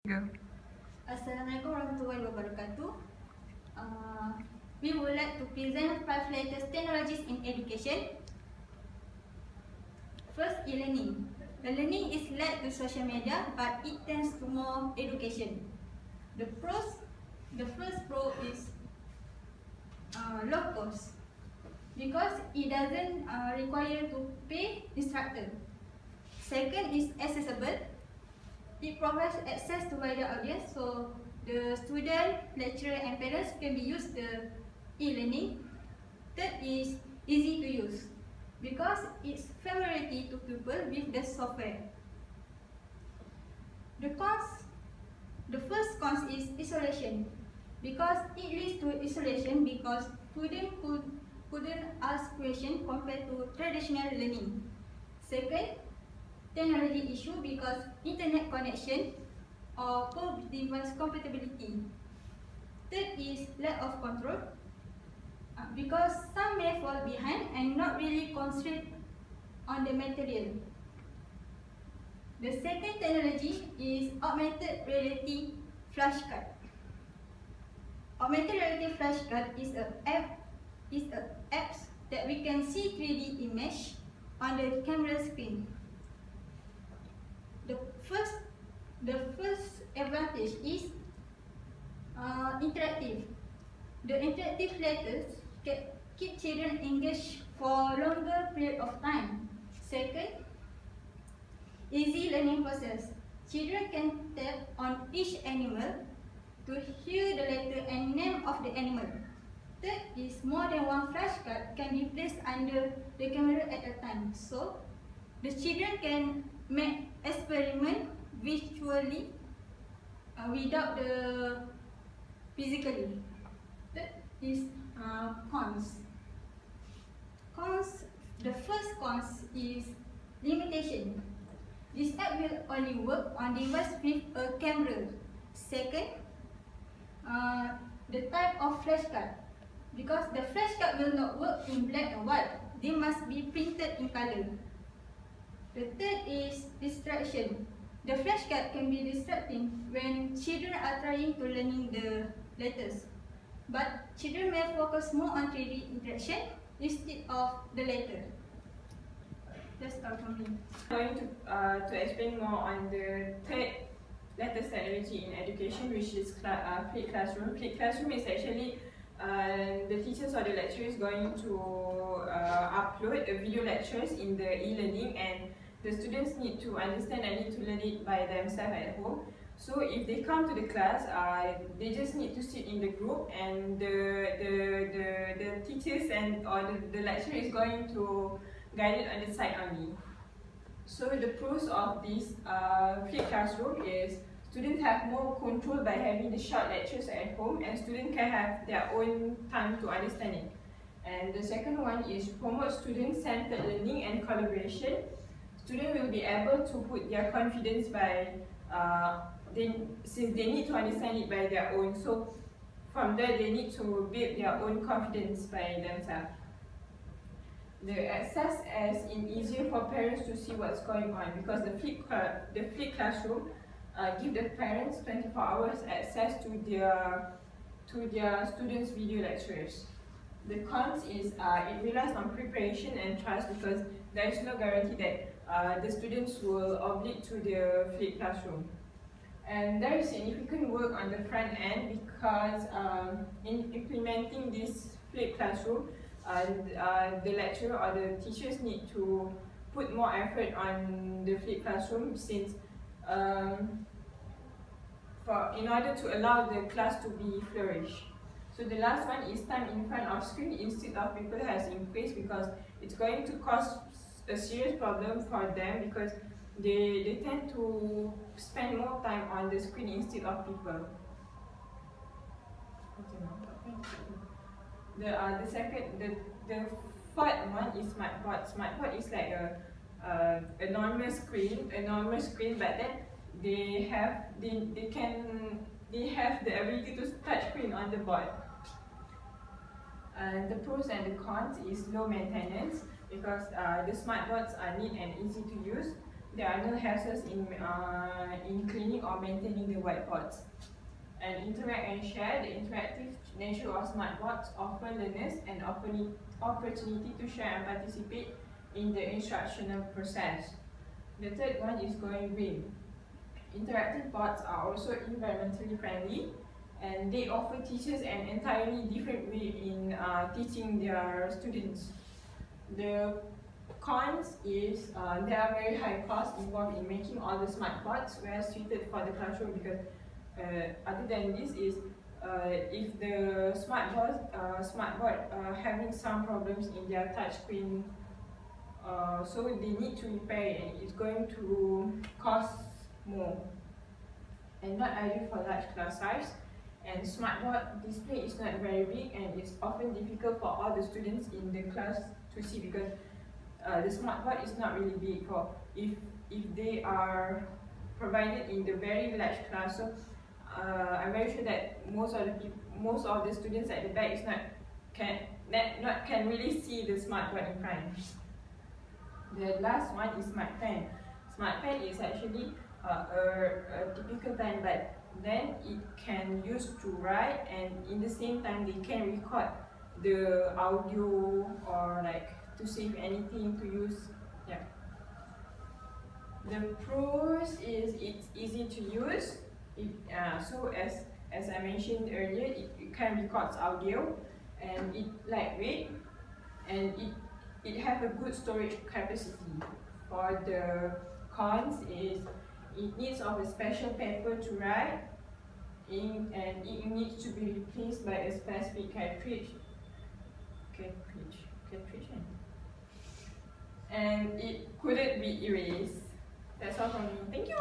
Go. Assalamualaikum warahmatullahi wabarakatuh. We would like to present 5 latest technologies in education. First, e-learning. The learning is led to social media, but it tends to more education. The first pro is low cost because it doesn't require to pay instructor. Second is accessible. It provides access to wider audience, so the student, lecturer and parents can be used the e-learning. Third is easy to use because it's familiarity to people with the software. The first cons is isolation because it leads to isolation because students couldn't ask questions compared to traditional learning. Second, technology issue because internet connection or poor device compatibility. Third is lack of control because some may fall behind and not really concentrate on the material. The second technology is augmented reality flashcard. Augmented reality flashcard is an app that we can see 3D image on the camera screen. The first advantage is interactive. The interactive letters can keep children engaged for longer period of time. Second, easy learning process. Children can tap on each animal to hear the letter and name of the animal. Third is more than one flashcard can be placed under the camera at a time. So, the children can make experiment virtually without the physically. That is cons. The first cons is limitation. This app will only work on device with a camera. Second, the type of flashcard. Because the flashcard will not work in black and white, they must be printed in color. The third is distraction. The flashcard can be distracting when children are trying to learning the letters. But children may focus more on 3D interaction instead of the letter. That's all from me. I'm going to explain more on the third latest technology in education, which is flipped classroom. Flipped classroom is actually the teachers or the lecturers going to upload a video lectures in the e-learning, and the students need to understand and need to learn it by themselves at home. So if they come to the class, they just need to sit in the group, and the teachers or the lecturer is going to guide it on the side only. So the pros of this flipped classroom is students have more control by having the short lectures at home, and students can have their own time to understand it. And the second one is promote student-centered learning and collaboration. Students will be able to put their confidence by since they need to understand it by their own. So from there, they need to build their own confidence by themselves. The access is easier for parents to see what's going on because the flipped classroom give the parents 24 hours access to their students' video lectures. The cons is it relies on preparation and trust because there is no guarantee that the students will oblige to the flipped classroom. And there is significant work on the front end because in implementing this flipped classroom, the lecturer or the teachers need to put more effort on the flipped classroom since in order to allow the class to be flourish. So the last one is time in front of screen instead of people has increased because it's going to cause a serious problem for them because they tend to spend more time on the screen instead of people. The fourth one is SmartBoard. SmartBoard is like a normal screen, but then they have the ability to touch screen on the board. The pros and the cons is low maintenance because the SmartBoards are neat and easy to use. there are no hassles in cleaning or maintaining the whiteboards. And interact and share. The interactive nature of smartboards offer learners an opportunity to share and participate in the instructional process. The third one is going green. Interactive boards are also environmentally friendly, and they offer teachers an entirely different way in teaching their students. The cons is there are very high costs involved in making all the smart boards well suited for the classroom, because other than this is if the smart board having some problems in their touch screen, so they need to repair it, and it's going to cost more, and not ideal for large class size. And smartboard display is not very big, and it's often difficult for all the students in the class to see, because the smartboard is not really big for if they are provided in the very large class. So I'm very sure that most of the students at the back is can really see the smartboard in front. The last one is smart pen. Smart pen is actually a typical pen, but then it can use to write, and in the same time they can record the audio, or like to save anything to use. Yeah. The pros is it's easy to use. So as I mentioned earlier, it can record audio, and it lightweight, and it have a good storage capacity. For the cons is it needs of a special paper to write in, and it needs to be replaced by a specific cartridge, and it couldn't be erased. That's all from me. Thank you.